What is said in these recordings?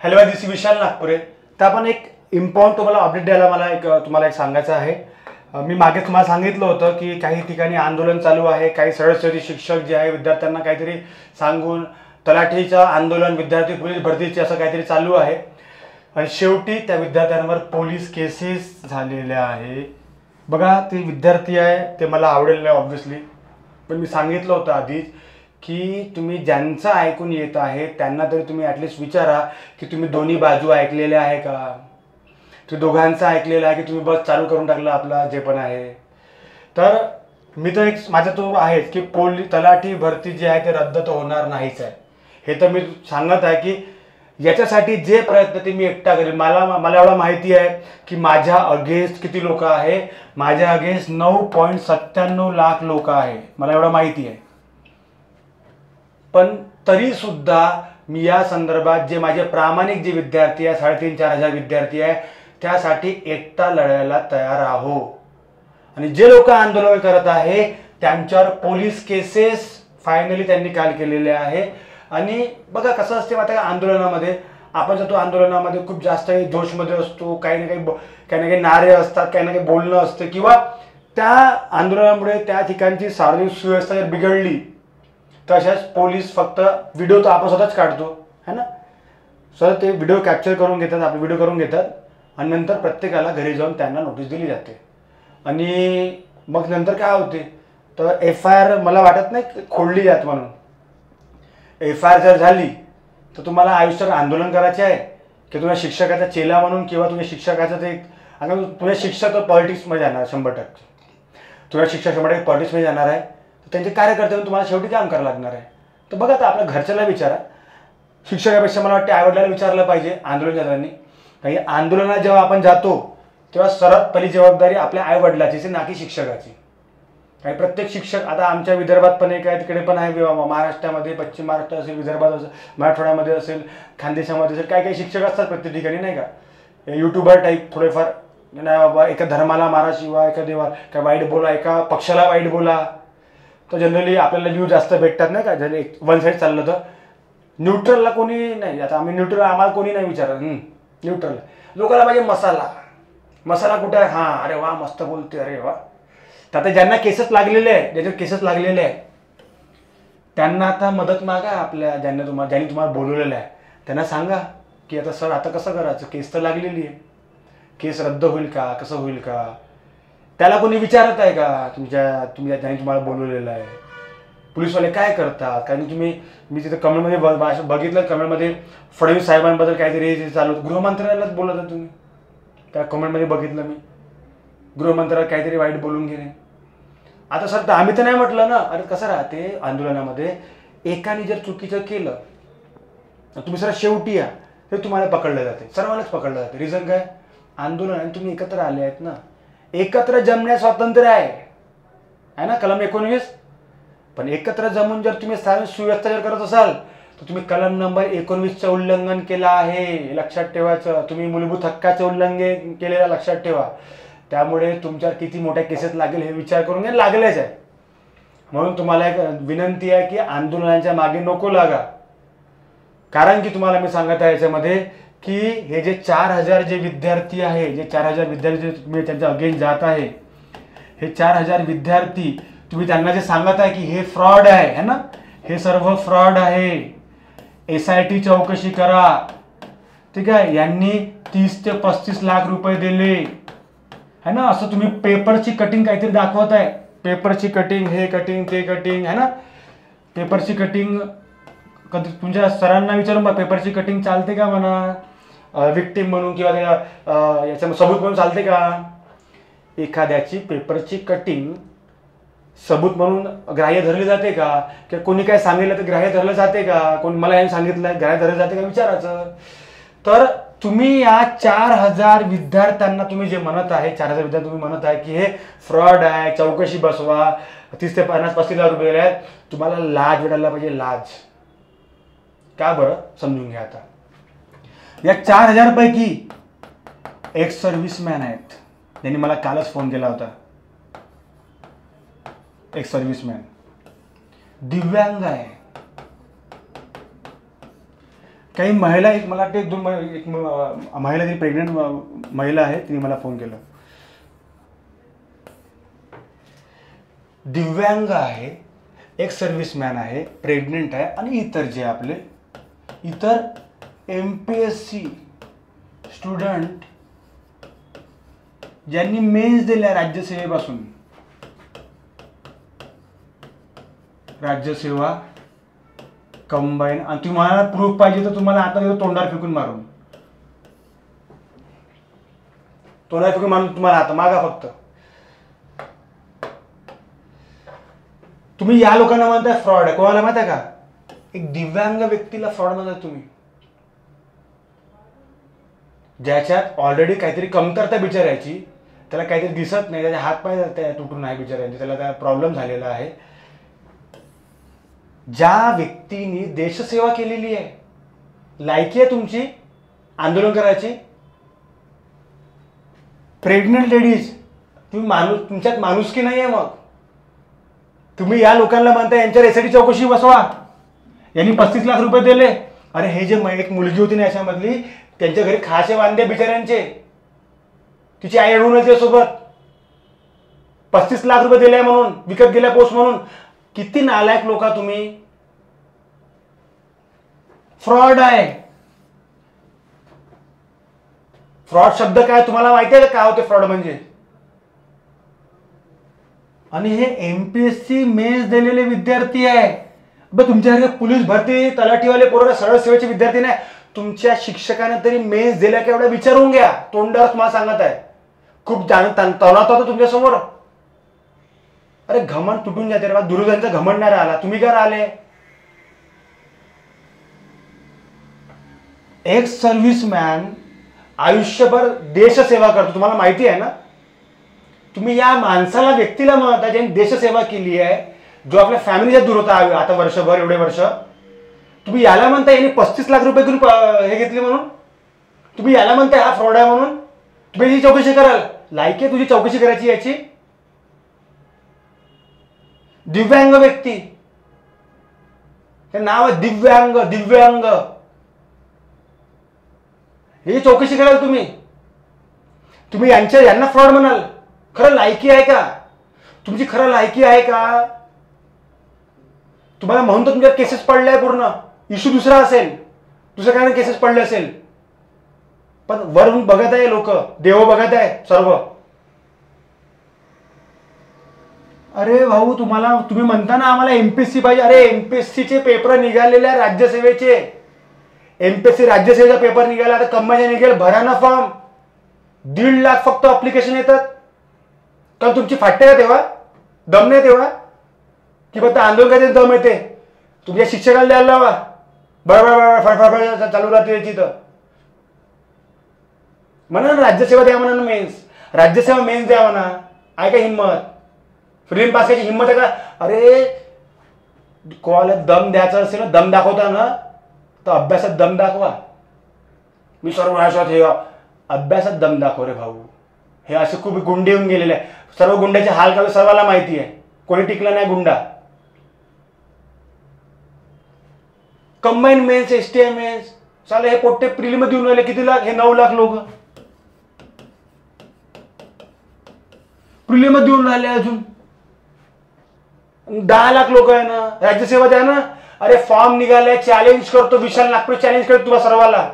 Hello, दिस विशाल नागपुरे. तर आपण एक इम्पॉर्टंट तुम्हाला अपडेट द्यायला मला तुम्हाला एक सांगायचं आहे. मी मागे तुम्हाला सांगितलं होतं की काही ठिकाणी आंदोलन चालू आहे. काही सरस्वती शिक्षक जे आहे विद्यार्थ्यांना काहीतरी सांगून तलाठीचं आंदोलन, विद्यार्थी पोलीस भरतीचे असं काहीतरी चालू आहे आणि शेवटी त्या विद्यार्थ्यांवर पोलीस केसेस झालेल्या आहे. बघा, ते विद्यार्थी आहे ते मला आवडेल नाही ऑब्व्हियसली, पण मी सांगितलं होतं आधीच की तुम्ही ज्यांचं ऐकून येत आहे त्यांना तरी तुम्ही ॲटलिस्ट विचारा की तुम्ही दोन्ही बाजू ऐकलेल्या आहे का, तुम्ही दोघांचं ऐकलेलं आहे की तुम्ही बस चालू करून टाकलं आपला जे पण आहे. तर मी तर एक माझा तो आहेच की तलाठी भरती जी आहे ते रद्द तर होणार नाहीच आहे. हे तर मी सांगत आहे की याच्यासाठी जे प्रयत्न ते मी एकटा करेन. मला एवढं माहिती आहे की माझ्या अगेन्स्ट किती लोक आहे. माझ्या अगेन्स्ट 9.97 लाख लोक आहे, मला एवढं माहिती आहे. पण तरी सुद्धा मी या संदर्भात जे माझे प्रामाणिक जे विद्यार्थी आहे, 3,500-4 हजार विद्यार्थी आहे, त्यासाठी एकटा लढायला तयार आहो. आणि जे लोक आंदोलन करत आहे त्यांच्यावर पोलीस केसेस फायनली त्यांनी काल केलेले आहे. आणि बघा कसं असते माहिती आहे, आंदोलनामध्ये आपण जातो, आंदोलनामध्ये खूप जास्त जोशमध्ये असतो, काही ना काही नारे असतात, काही ना काही बोलणं असतं, किंवा त्या आंदोलनामुळे त्या ठिकाणची सार्वजनिक सुव्यवस्था जर बिघडली तशाच पोलीस फक्त व्हिडिओ तर आपण स्वतःच काढतो है ना, सर ते व्हिडिओ कॅप्चर करून घेतात, आपले व्हिडिओ करून घेतात आणि नंतर प्रत्येकाला घरी जाऊन त्यांना नोटीस दिली जाते. आणि मग नंतर काय होते तर FIR मला वाटत नाही खोडली जात म्हणून. FIR जर झाली तर तुम्हाला आयुष्यात आंदोलन करायचे आहे की तुम्हाला शिक्षकाचा चेला म्हणून, किंवा तुझ्या शिक्षकाचं ते अगर तुझ्या शिक्षक तर पॉलिटिक्समध्ये जाणार 100%. तुझ्या शिक्षक 100% पॉलिटिक्समध्ये जाणार आहे, तर त्यांचे कार्यकर्ते तुम्हाला शेवटी काम करावं लागणार आहे. तर बघा, आता आपल्या घरच्याला विचारा, शिक्षकापेक्षा मला वाटते आईवडिलांना विचारलं पाहिजे आंदोलनकारांनी. काही आंदोलनात जेव्हा आपण जातो तेव्हा सर्वात पहिली जबाबदारी आपल्या आईवडिलाची ना की शिक्षकाची. काही प्रत्येक शिक्षक, आता आमच्या विदर्भात पण एक आहे, तिकडे पण आहे, महाराष्ट्रामध्ये, पश्चिम महाराष्ट्र असेल, विदर्भात असेल, मराठवाड्यामध्ये असेल, खानदेशामध्ये असेल, काही काही शिक्षक असतात प्रत्येक ठिकाणी नाही का, युट्यूबर टाईप थोडेफार, नाही बाबा एका धर्माला मारा शिवा, एका देवा काय वाईट बोला, एका पक्षाला वाईट बोला, तर जनरली आपल्याला व्ह्यू जास्त भेटतात नाही का. जर एक वन साईड चाललं तर न्यूट्रलला कोणी नाही. आता आम्ही न्यूट्रल, आम्हाला कोणी नाही विचारत. न्यूट्रल लोकांना पाहिजे मसाला कुठे आहे, हां अरे वा मस्त बोलते, अरे वा. तर आता ज्यांना केसेस लागलेले आहे, ज्याच्यावर केसेस लागलेले आहे त्यांना आता मदत मागा. ज्यांनी तुम्हाला बोलवलेलं आहे त्यांना सांगा की आता सर आता कसं करायचं, केस तर लागलेली आहे, केस रद्द होईल का, कसं होईल का. त्याला कोणी विचारत आहे का ज्यांनी तुम्हाला बोलवलेलं आहे. पोलीसवाले काय करतात, कारण मी तिथं कमेंटमध्ये बघितलं, कमेंटमध्ये फडणवीस साहेबांबद्दल काहीतरी चालू होतं, गृहमंत्र्यालाच बोलत आहे तुम्ही. त्या कमेंटमध्ये बघितलं मी, गृहमंत्र्याला काहीतरी वाईट बोलून घेणे. आता सर आम्ही तर नाही म्हटलं ना. अरे कसं राहते आंदोलनामध्ये, एकाने जर चुकीचं केलं तुम्ही सर शेवटी या तर तुम्हाला पकडलं जाते, सर्वांनाच पकडलं जाते. रिझन काय, आंदोलन आणि तुम्ही एकत्र आले आहेत ना, एकत्र जमण्यास स्वातंत्र्य आहे ना, कलम 19. पण एकत्र जमून जर तुम्ही सार्वजनिक सुव्यवस्था जर करत असाल तर तुम्ही कलम नंबर 19चं उल्लंघन केलं आहे, लक्षात ठेवायचं. तुम्ही मूलभूत हक्काचं उल्लंघन केलेलं लक्षात ठेवा. त्यामुळे तुमच्यावर किती मोठ्या केसेस लागेल हे विचार करून घ्या, लागलेच आहे. म्हणून तुम्हाला एक विनंती आहे की आंदोलनाच्या मागे नको लागा. कारण की तुम्हाला मी सांगत आहे याच्यामध्ये की हे जे 4,000 जे विद्यार्थी आहे, जे 4,000 विद्यार्थी तुम्ही त्यांच्या अगेन्स्ट जात आहे, हे 4,000 विद्यार्थी तुम्ही त्यांना जे सांगत आहे की हे फ्रॉड आहे ना, हे सर्व फ्रॉड आहे, SIT चौकशी करा, ठीक आहे. यांनी 30 ते 35 लाख रुपये दिले है ना, असं तुम्ही पेपरची कटिंग काहीतरी दाखवत आहे. पेपरची कटिंग, हे कटिंग ते कटिंग है ना, पेपरची कटिंग. कधी तुमच्या सरांना विचारून बा पेपरची कटिंग चालते का म्हणा, विक्टिम म्हणून किंवा याच्या सबूत म्हणून चालते का. एखाद्याची पेपरची कटिंग सबूत म्हणून ग्राह्य धरले जाते का, किंवा कोणी काय सांगितलं तर ग्राह्य धरलं जाते का, कोणी मला यांनी सांगितलं ग्राह्य धरलं जाते का विचारायचं. तर तुम्ही या 4,000 विद्यार्थ्यांना तुम्ही जे म्हणत आहे, 4,000 विद्यार्थी तुम्ही म्हणत आहे की हे फ्रॉड आहे, चौकशी बसवा, 30 ते 50-35 लाख रुपये आहेत, तुम्हाला लाज वाटायला पाहिजे, लाज. का बरं समजून घ्या. आता या 4,000 पैकी एक सर्व्हिसमॅन आहेत, त्यांनी मला कालच फोन केला होता. एक सर्व्हिसमॅन दिव्यांग आहे, काही महिला, एक मला वाटते एक महिला, ती प्रेग्नंट महिला आहे, तिने मला फोन केला. दिव्यांग आहे, एक सर्व्हिसमॅन आहे, प्रेग्नंट आहे, आणि इतर जे आपले इतर MPSC स्टुडंट ज्यांनी मेन्स दिल्या राज्यसेवेपासून, राज्यसेवा कंबाईन, आणि तुम्हाला प्रूफ पाहिजे तर तुम्हाला आता तोंडावर फेकून मारून तुम्हाला आता मागा फक्त. तुम्ही या लोकांना म्हणताय फ्रॉड आहे. कोणाला माहिती आहे का? एक दिव्यांग व्यक्तीला फ्रॉड म्हणताय तुम्ही, ज्याच्यात ऑलरेडी काहीतरी कमतरता बिचारायची, त्याला काहीतरी दिसत नाही, त्याचे हातपाय तुटून आहे बिचारायचे, त्याला काय प्रॉब्लेम झालेला आहे. ज्या व्यक्तीने देशसेवा केलेली आहे, लायकी आहे तुमची आंदोलन करायची. प्रेग्नंट लेडीज, तुम्ही तुमच्यात माणुसकी नाही आहे. मग तुम्ही या लोकांना म्हणता यांच्यावर यासाठी चौकशी बसवा, यांनी 35 लाख रुपये दिले. अरे हे जे एक मुलगी होती ना याच्यामधली, त्यांच्या घरी खासे बांधे बिचाऱ्यांचे, तिची आई अडवून सोबत 35 लाख रुपये दिले म्हणून, विकत गेल्या पोस्ट म्हणून. किती नालायक लोक तुम्ही. फ्रॉड आहे. फ्रॉड शब्द काय तुम्हाला माहिती आहे का? काय होते फ्रॉड म्हणजे? आणि हे MPSC मेन्स दिलेले विद्यार्थी आहे. तुमच्यासारखे पोलीस भरती तलाठीवाले पोरं सरळ सेवेचे विद्यार्थी नाही. तुमच्या शिक्षकाने तरी मेन्स दिल्या का एवढा विचारून घ्या. तोंडावर तुम्हाला सांगत आहे. खूप तणावत होता तुमच्या समोर. अरे घमंड तुटून जाते रे. दुर्योधनचा घमंड नाही राहिला, तुम्ही काय राहिले? एक सर्व्हिसमॅन आयुष्यभर देशसेवा करतो, तुम्हाला माहिती आहे ना. तुम्ही या माणसाला, व्यक्तीला म्हणता ज्यांनी देशसेवा केली आहे, जो आपल्या फॅमिलीच्या दूर होता आता वर्षभर, एवढे वर्ष, तुम्ही याला म्हणता यांनी 35 लाख रुपये घेऊन हे घेतले म्हणून? तुम्ही याला म्हणताय हा फ्रॉड आहे म्हणून? तुम्ही याची चौकशी कराल? लायकी आहे तुझी चौकशी करायची याची? दिव्यांग व्यक्ती, ते नाव आहे दिव्यांग. दिव्यांग ही चौकशी कराल तुम्ही? तुम्ही यांना फ्रॉड म्हणाल? खरं लायकी आहे का तुमची? खरं लायकी आहे का? तुम्हाला म्हणून तर तुमच्या केसेस पडल्या पूर्ण. इश्यू दुसरा असेल, दुसऱ्या काय केसेस पडले असेल, पण वरून बघत आहे लोक, देव बघत आहे सर्व. अरे भाऊ, तुम्ही म्हणता ना आम्हाला MPSC पाहिजे. अरे MPSCचे पेपर निघालेले आहे राज्यसेवेचे. MPSC राज्यसेवेचा पेपर निघाला, आता कंबाईन निघेल. भरा ना फॉर्म. 1.5 लाख फक्त अप्लिकेशन येतात. कारण तुमची फाटते का तेव्हा? दम नाही तेव्हा की फक्त आंदोलन करायचं दम येते? तुमच्या शिक्षकाला द्यायला लावा. बरोबर फडफड चालू राहते तिथं. म्हणा ना राज्यसेवा द्या म्हणा ना, मेन्स राज्यसेवा मेन्स द्या म्हणा. आहे का हिंमत? फ्रीम पास करायची हिंमत आहे का? अरे कॉलेज दम द्यायचा असेल ना, दम दाखवता ना, तर अभ्यासात दम दाखवा. मी सर्व हे अभ्यासात दम दाखव रे भाऊ. हे असे खूप गुंडे येऊन गेलेले आहे. सर्व गुंड्याचे हाल काय सर्वांना माहिती आहे. कोणी टिकला नाही गुंडा. कंबाईन मेन्स, STI मेन्स, चालेल हे पोट्टे प्रिलिम देऊन राहिले. किती लाख? हे 9 लाख लोक प्रिलिम देऊन राहिले. अजून 10 लाख लोक आहे ना. राज्यसेवा द्या ना. अरे फॉर्म निघाले, चॅलेंज करतो. विशाल नागपूर चॅलेंज करतो तुम्हाला सर्वाला.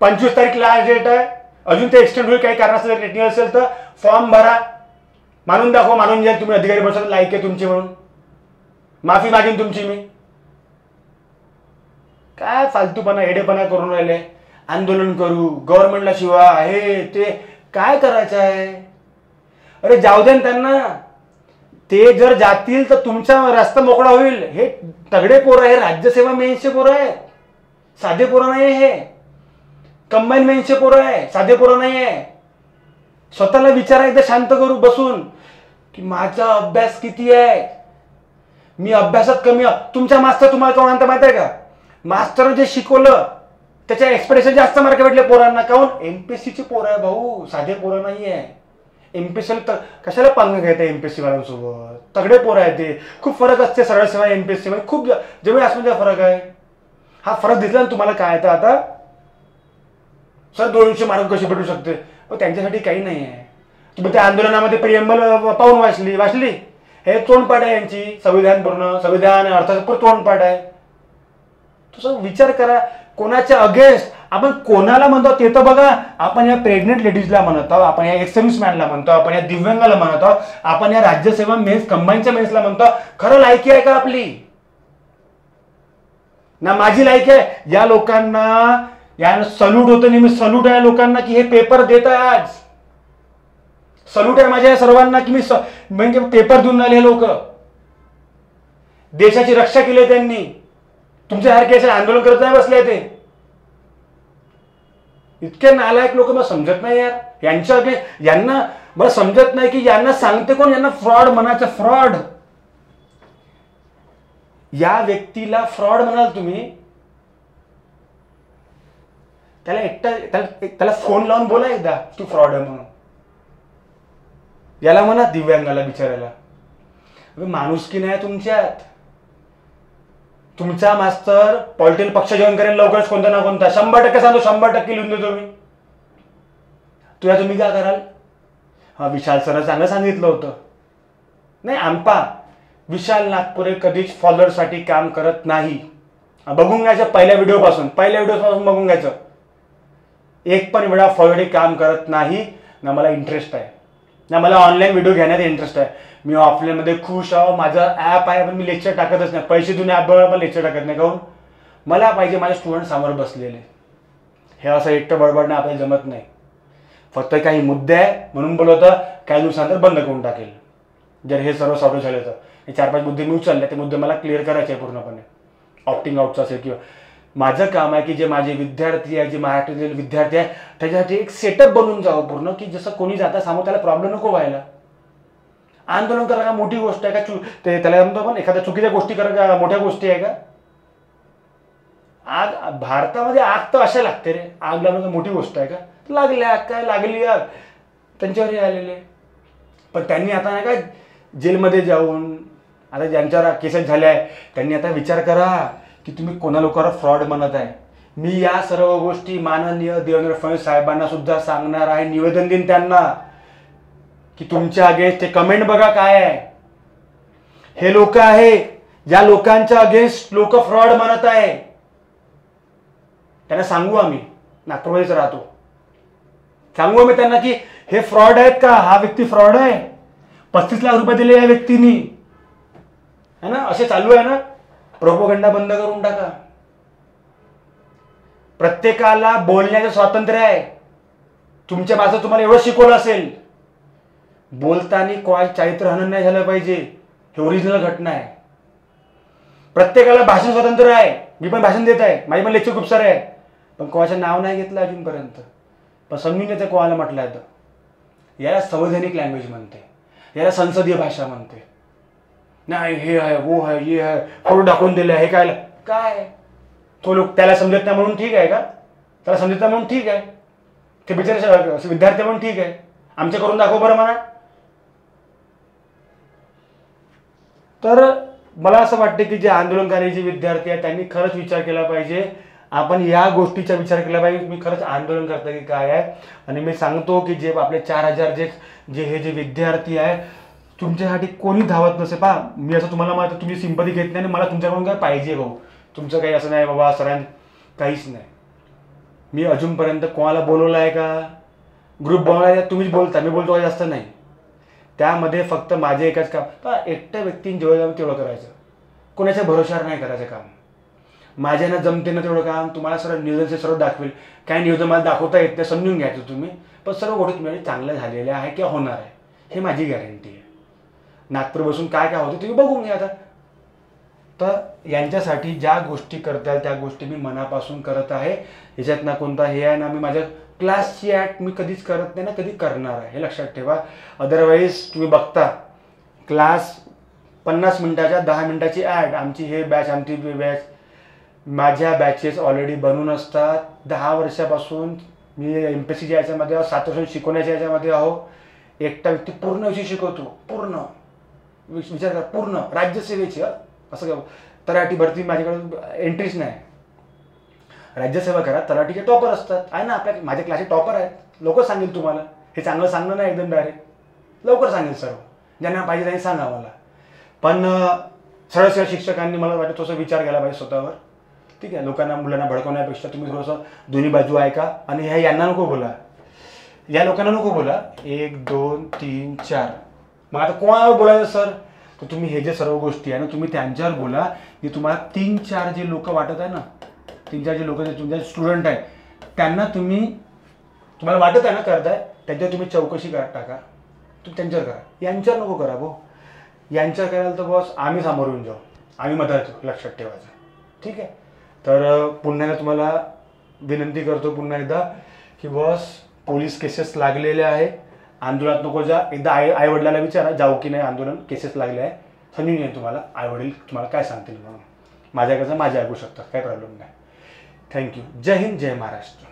25 तारीख लास्ट डेट आहे. अजून ते एक्सटेंड होईल काही कारणास्तव. टेक्निकल असेल तर फॉर्म भरा. मानून दाखवा, मानून जाईल तुम्ही अधिकारी बसत लायक आहे तुमची म्हणून. माफी मागीन तुमची मी. काय फालतूपणा, एडेपणा करून राहिले. आंदोलन करू, गव्हर्नमेंटला शिवा, हे ते काय करायचं आहे? अरे जाऊ दे त्यांना. ते जर जातील तर तुमचा रस्ता मोकळा होईल. हे तगडे पोरं आहे, राज्यसेवा मेन्सचे पोरं आहेत, साधे पोरं नाही. हे कंबाईन मेन्सचे पोरं आहे, साधे पोरं नाही आहे. स्वतःला विचारा एकदा शांत करू बसून की माझा अभ्यास किती आहे. मी अभ्यासात कमी. तुमच्या मास्टर तुम्हाला कोण आणता माहिती आहे का? मास्टरने जे शिकवलं त्याच्या एक्सपेक्टेशन जास्त मार्क भेटले पोरांना. काऊन? MPSCचे पोरं आहे भाऊ, साधे पोरं नाही आहे. MPSC कशाला पंग घेत आहे MPSC वाल्यांसोबत? तगडे पोरं आहे ते. खूप फरक असते सरळ सेवा MPSC मध्ये. खूप जमीन आसमानचा फरक आहे. हा फरक दिसला ना तुम्हाला काय? तर आता सर 200 मार्क कशी भेटू शकते? पण त्यांच्यासाठी काही नाही आहे. तुम्ही त्या आंदोलनामध्ये प्रियंबल पाहून वाचली हे तोंडपाठ आहे यांची. संविधान अर्थशास्त्र तोंडपाठ आहे. तसं विचार करा, कोणाच्या अगेन्स्ट आपण कोणाला म्हणतो ते तर बघा. आपण या प्रेग्नेंट लेडीजला म्हणत आहोत, आपण या एक्स सर्व्हिसमॅनला म्हणतो, आपण या दिव्यांगाला म्हणत आहोत, आपण या राज्यसेवा मेन्स कंबाईनच्या मेन्सला म्हणतो. खरं लायकी आहे का आपली? ना माझी लायकी आहे. या लोकांना या सल्यूट होतं, नेहमी सल्यूट आहे लोकांना की हे पेपर देत आहे. आज सल्यूट आहे माझ्या सर्वांना की मी म्हणजे पेपर देऊन आले. हे लोक देशाची रक्षा केली त्यांनी. तुमच्यासारखे असे आंदोलन करत नाही बसले ते. इतके नालायक लोक मला समजत नाही यार. यांना मला समजत नाही की यांना सांगते कोण? यांना फ्रॉड म्हणायचं. फ्रॉड. या व्यक्तीला फ्रॉड म्हणाल तुम्ही, त्याला फोन लावून बोला एकदा तू फ्रॉड आहे म्हणून. याला म्हणा दिव्यांगाला बिचारायला. माणुसकी नाही तुमच्यात. तुमचा मास्तर पॉलिटिकल पक्ष जॉईन करेल लवकरच कोणता ना कोणता. 100% सांगतो, 100% लिहून देतो मी. तुम्ही काय कराल? हा विशाल सर चांगलं सांगितलं होतं. नाही आमपा विशाल नागपुरे कधीच फॉलोअरसाठी काम करत नाही. बघून घ्यायचं पहिल्या व्हिडिओपासून बघून घ्यायचं. एक पण वेळा फॉलोअरसाठी काम करत नाही. ना मला इंटरेस्ट आहे, ना मला ऑनलाईन व्हिडिओ घेण्यात इंटरेस्ट आहे. मी ऑफलाईनमध्ये खुश आहो. माझं ॲप आहे पण मी लेक्चर टाकतच नाही. पैसे देऊन ॲपवर पण लेक्चर टाकत नाही. काहून? मला पाहिजे माझे स्टुडंट समोर बसलेले. हे असं एकटं बडबडणं आपल्याला जमत नाही. फक्त काही मुद्दे आहे म्हणून बोलवतं, काही दिवसानंतर बंद करून टाकेल जर हे सर्व सॉल्व्ह झाले तर. हे 4-5 मुद्दे मी उचलले, ते मुद्दे मला क्लिअर करायचे आहे पूर्णपणे. ऑप्टिंग आउटचं असेल किंवा माझं काम आहे की जे माझे विद्यार्थी आहे, जे मराठीतील विद्यार्थी आहे त्याच्यासाठी एक सेटअप बनवून जावं पूर्ण, की जसं कोणी जाता समोर त्याला प्रॉब्लेम नको व्हायला. आंदोलन करा का मोठी गोष्ट आहे का? त्याला म्हणतो आपण एखाद्या चुकीच्या गोष्टी करा का मोठ्या गोष्टी आहे का? आग भारतामध्ये आग तर अशा लागते रे. आग लावणं मोठी गोष्ट आहे का? लागली आग, काय लागली आग त्यांच्यावरही आलेले. पण त्यांनी आता नाही का जेलमध्ये जाऊन आता ज्यांच्यावर केसेस झाल्या आहे त्यांनी आता विचार करा की तुम्ही कोणा लोकांवर फ्रॉड म्हणत आहे. मी या सर्व गोष्टी माननीय देवेंद्र फडणवीस साहेबांना सुद्धा सांगणार आहे. निवेदन देईन त्यांना की तुमच्या अगेन्स्ट ते कमेंट बघा काय आहे. हे लोक आहे ज्या लोकांच्या अगेन्स्ट लोक फ्रॉड म्हणत आहे. त्यांना सांगू आम्ही, नागपूरमध्येच राहतो, सांगू आम्ही त्यांना की हे फ्रॉड आहेत का? हा व्यक्ती फ्रॉड आहे. 35 लाख रुपये दिले या व्यक्तीने, है ना? असे चालू आहे ना. प्रोपोगंडा बंद करून टाका. प्रत्येकाला बोलण्याचं स्वातंत्र्य आहे. तुमच्या माझं तुम्हाला एवढं शिकवलं असेल, बोलताना कोणाचं चारित्र्य हनन नाही झालं पाहिजे. हे ओरिजिनल घटना आहे. प्रत्येकाला भाषण स्वातंत्र्य आहे. मी पण भाषण देत आहे, माझी पण लेक्चर खूप सारे आहे, पण कोणाचं नाव नाही घेतलं अजूनपर्यंत. पण समजून घेतं कोणाला म्हटलं आहे तर. याला संवैधानिक लँग्वेज म्हणते, याला संसदीय भाषा म्हणते. नाही हे आहे, वो है, ये है, फोटो दाखवून दिले, हे काय तो लोक त्याला समजत नाही म्हणून ठीक आहे का? त्याला समजत नाही म्हणून ठीक आहे. ते बिचारे विद्यार्थी म्हणून ठीक आहे. आमच्या करून दाखव बरं म्हणा. तर मला असं वाटतं की जे आंदोलनकारी जे विद्यार्थी आहेत त्यांनी खरंच विचार केला पाहिजे. आपण या गोष्टीचा विचार केला पाहिजे. मी खरंच आंदोलन करता की काय आहे. आणि मी सांगतो की जे आपले 4000 जे विद्यार्थी आहे तुमच्यासाठी कोणी धावत नसे. पहा मी असं तुम्हाला माहिती तुम्ही सिंपती घेत नाही आणि मला तुमच्याकडून काय पाहिजे भाऊ. तुमचं काही असं नाही बाबा सरांनी काहीच नाही. मी अजूनपर्यंत कोणाला बोलवलं आहे का? ग्रुप बनवला तुम्हीच बोलता, मी बोलतो काही जास्त नाही. त्यामध्ये फक्त माझे एकच काम, तर एकट्या व्यक्तीने जेवढं जमतं तेवढं करायचं. कोणाच्या भरोशावर नाही करायचं काम. माझ्यानं जमते ना तेवढं काम तुम्हाला सर्व नियोजन सर्व दाखवेल. काय नियोजन मला दाखवता येत नाही समजून घ्यायचं तुम्ही. पण सर्व गोष्टी तुम्हाला चांगल्या झालेल्या आहे किंवा होणार आहे हे माझी गॅरंटी आहे. नागपूर बसून काय काय होतं तुम्ही बघून घ्या आता. तर यांच्यासाठी ज्या गोष्टी करता येईल त्या गोष्टी मी मनापासून करत आहे. याच्यात ना कोणता हे आहे ना मी माझ्या क्लासची ॲड मी कधीच करत नाही ना कधी करणार आहे, हे लक्षात ठेवा. अदरवाईज तुम्ही बघता क्लास 50 मिनिटाच्या 10 मिनिटाची ॲड. आमची हे बॅच आमची बॅच माझ्या बॅचेस ऑलरेडी बनवून असतात. 10 वर्षापासून मी MPSCच्या याच्यामध्ये आहो, 7 वर्ष शिकवण्याच्या याच्यामध्ये आहो. एकटा व्यक्ती पूर्ण विषय शिकवतो. पूर्ण विचार करा, पूर्ण राज्यसेवेची. असं तराठी भरती माझ्याकडे एंट्रीच नाही. राज्यसेवा करा, तलाठीचे टॉपर असतात, आहे ना आपल्या, माझ्या क्लासचे टॉपर आहेत, लवकर सांगेल तुम्हाला. हे चांगलं सांगणं नाही एकदम डायरेक्ट, लवकर सांगेल सर्व, ज्यांना पाहिजे त्यांनी सांगा मला. पण सरळ सरळ शिक्षकांनी मला वाटतं थोडासा विचार केला पाहिजे स्वतःवर. ठीक आहे, लोकांना मुलांना भडकवण्यापेक्षा तुम्ही थोडंसं दोन्ही बाजू ऐका आणि ह्या यांना नको बोला, या लोकांना नको बोला. 1 2 3 4. मग आता कोणावर बोलायचं सर? तर तुम्ही हे जे सर्व गोष्टी आहे ना, तुम्ही त्यांच्यावर बोला की तुम्हाला 3-4 जे लोक वाटत आहे ना, 3-4 जे लोक जे तुमचे स्टुडंट आहे त्यांना तुम्हाला वाटत आहे ना करताय, त्यांच्यावर तुम्ही चौकशी टाका, तुम्ही त्यांच्यावर करा, यांच्यावर नको करा भाऊ. यांच्यावर करायला तर बॉस आम्ही सामोर येऊन जाऊ, आम्ही मदत लक्षात ठेवायचं. ठीक आहे. तर पुन्हा एकदा तुम्हाला विनंती करतो पुन्हा एकदा की बॉस पोलीस केसेस लागलेले आहे, आंदोलनात नको जा. एकदा आईवडिलाला विचारा जाऊ की नाही, आंदोलन केसेस लागले आहे, समजून येईल तुम्हाला आईवडील तुम्हाला काय सांगतील म्हणून. माझ्याकडचं माझ्या ऐकू शकतात, काही प्रॉब्लेम नाही. थँक्यू. जय हिंद, जय महाराष्ट्र.